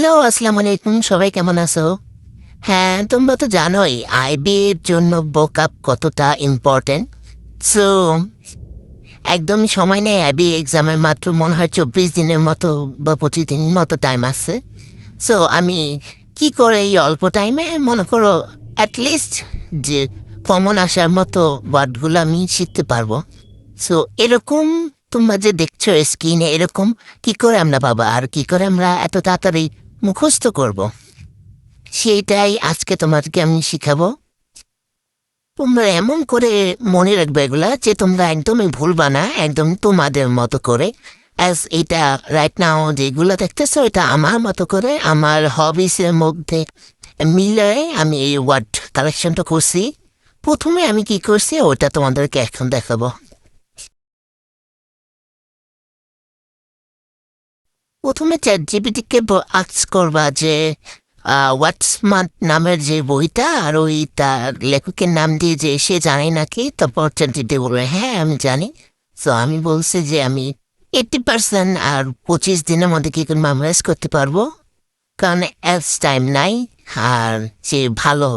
Hello, আসসালামু আলাইকুম। সবাই কেমন আছো? হ্যাঁ, তোমরা তো জানোই আইবি এর জন্য বোকআপ কতটা ইম্পর্টেন্ট। সো একদমই সময় নেই। আইবি এক্সামের মাত্র মনে হয় 24 দিনের মতো বা 25 দিনের মতো টাইম আছে। সো আমি কি করে এই অল্প টাইমে মনে করো অ্যাটলিস্ট যে কমন আসার মতো ওয়ার্ডগুলো আমি শিখতে পারবো। সো এরকম তোমরা যে দেখছো স্ক্রিনে, এরকম কি করে আমরা পাবো আর কি করে আমরা এত তাড়াতাড়ি মুখস্থ করব, সেইটাই আজকে তোমাদেরকে আমি শিখাবো। তোমরা এমন করে মনে রাখবে এগুলা যে তোমরা একদমই ভুলবা না, একদম তোমাদের মতো করে। অ্যাজ এটা রাইট নাও যেগুলো দেখতেছো, এটা আমার মতো করে আমার হবিসের মধ্যে মিলে আমি এই ওয়ার্ড কালেকশনটা করছি। প্রথমে আমি কি করছি ওটা তোমাদেরকে এখন দেখাবো। প্রথমে চ্যাট জিপিটিকে আস্ক করবা যে হোয়াটসমার্ট নামের যে বইটা, আর ওই তার লেখকের নাম দিয়ে যে সে জানে নাকি। তারপর চ্যাট জিপিটি বলবে হ্যাঁ আমি জানি। তো আমি বলছি যে আমি 80% আর 25 দিনের মধ্যে কি করে মেমোরাইজ করতে পারবো, কারণ এলস টাইম নাই। আর যে ভালো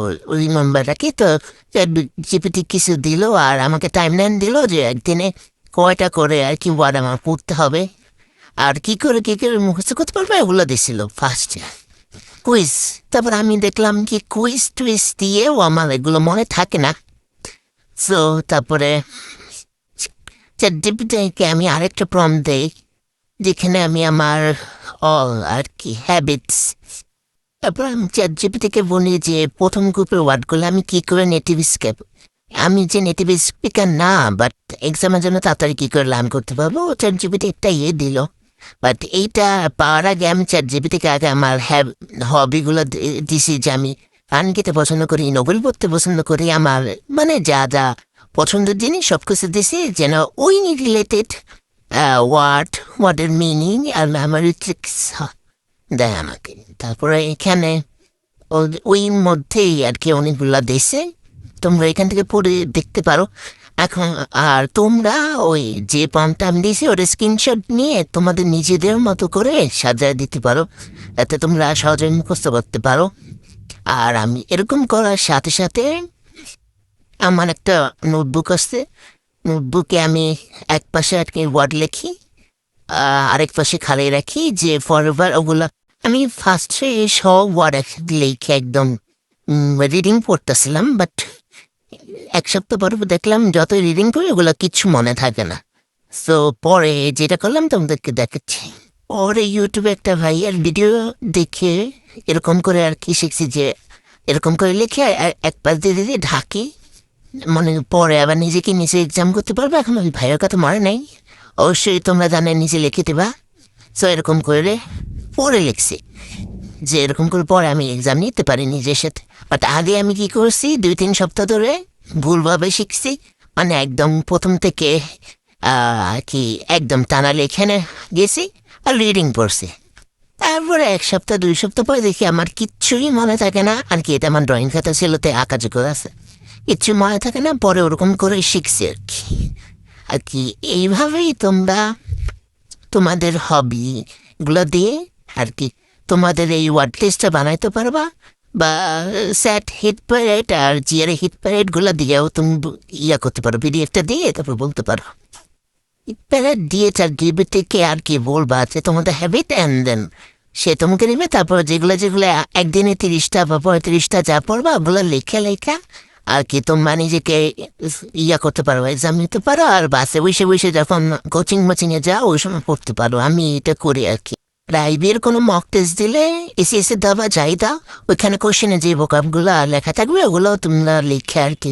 রিমেম্বার রাখি, তো চ্যাট জিপিটি কিছু দিল আর আমাকে টাইম লাইন দিল যে একদিনে কয়টা করে আর কি ওয়ার্ড আমার পড়তে হবে আর কি করে মুখস্থ করতে পারবে, ওগুলো দিছিল ফার্স্টে কুইজ। তারপর আমি দেখলাম কি কুইজ টুইজ দিয়েও আমার এগুলো মনে থাকে না। সো তারপরে চ্যাটজিপিটিকে আমি আরেকটা প্রম্পট দেই, যেখানে আমি আমার অল আর কি হ্যাবিটস। তারপর আমি চ্যাটজিপিটিকে বলি যে প্রথম গ্রুপের ওয়ার্ডগুলো আমি কি করে নেটিভ স্কেপ, আমি যে নেটিভ স্পিকার না, বাট এক্সামের জন্য তাড়াতাড়ি কি করে লার্ন করতে পারবো, চ্যাটজিপিটি একটা দিল। বাট এইটা পাওয়ার আগে আমি চ্যাটজিপিটিকে আগে আমার হবিগুলো দিছি, যে আমি গান গেতে পছন্দ করি, নোবেল পড়তে পছন্দ করি, আমার মানে যা যা পছন্দের জিনিস সব কিছু দিছি, যেন ওই রিলেটেড ওয়ার্ডের মিনিং আর মেমোরি ট্রিক্স দেয় আমাকে। তারপরে এখানে ওই মধ্যেই আর কি অনেকগুলা দিছে, তোমরা এখান থেকে পড়ে দেখতে পারো। এখন আর তোমরা ওই যে পাম্পটা আমি দিয়েছি ওটা স্ক্রিনশট নিয়ে তোমাদের নিজেদের মতো করে সাজায় দিতে পারো, এতে তোমরা সহজে মুখস্থ করতে পারো। আর আমি এরকম করার সাথে সাথে আমার একটা নোটবুক আছে, নোটবুকে আমি এক পাশে আর কি ওয়ার্ড লিখি, আরেক পাশে খালি রাখি যে ফরএভার ওগুলা। আমি ফার্স্টে সব ওয়ার্ড লিখে একদম রিডিং পড়তেছিলাম, বাট এক সপ্তাহ পরে দেখলাম যতই রিডিং করি ওগুলো কিচ্ছু মনে থাকে না। সো পরে যেটা করলাম তোমাদেরকে দেখাচ্ছি। পরে ইউটিউবে একটা ভাইয়ের ভিডিও দেখে এরকম করে আর কি শিখছি, যে এরকম করে লিখে এক পাশ দিয়ে দিয়ে ঢাকি, মানে পরে আবার নিজেকে নিজে এক্সাম করতে পারবে। এখন ওই ভাইয়ের কথা মনে নেই, অবশ্যই তোমরা জানে নিজে লিখে দেবা। সো এরকম করে পরে লিখছি যে এরকম করে পরে আমি এক্সাম নিতে পারি নিজের সাথে। বাট আগে আমি কি করছি 2-3 সপ্তাহ ধরে ভুলভাবে শিখছি, মানে একদম প্রথম থেকে কি একদম টানা লেখানে গেছি আর রিডিং পড়ছি। তারপরে 1 সপ্তাহ 2 সপ্তাহ পরে দেখি আমার কিচ্ছুই মনে থাকে না। আর কি এটা আমার ড্রয়িং খাতা ছিল, তে আঁকা যোগ্য আছে, কিচ্ছু মনে থাকে না। পরে ওরকম করে শিখছি আর কি। আর কি এইভাবেই তোমরা তোমাদের হবিগুলো দিয়ে আর কি তোমাদের এই ওয়ার্ড লিস্টটা বানাইতে পারবা, বা স্যাট হিট প্যারেড আর জিয়ারে হিট প্যারেডগুলো দিয়েও তুমি করতে পারো, পিডিএফটা দিয়ে তারপর বলতে পারো। হিট প্যারেড দিয়ে চার জিবিটিকে আর কি বলবা যে তোমাদের হ্যাবিট, অ্যান্ড দেন সে তোমাকে নেবে। তারপর যেগুলো যেগুলো একদিনে 30টা বা 35টা যা পড়বা ওগুলো লেখা লেখা আর কি তোমরা নিজেকে করতে পারো, এক্সাম নিতে পারো। আর বাসে বসে বসে যখন কোচিং মোচিংয়ে যাও ওই সময় পড়তে পারো। আমি এটা করি আর কি। প্রাইভেট কোনো মক টেস্ট দিলে এসে দেওয়া যাই দাও, ওইখানে কোশ্চেনে যে ভোকাবগুলো লেখা থাকবে ওগুলো তোমরা লিখে আর কি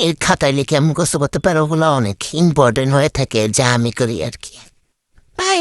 এর খাতায় লিখে মুখস্থ করতে পারো। ওগুলো অনেক ইম্পর্টেন্ট হয়ে থাকে, যা আমি করি আর কি। বাই।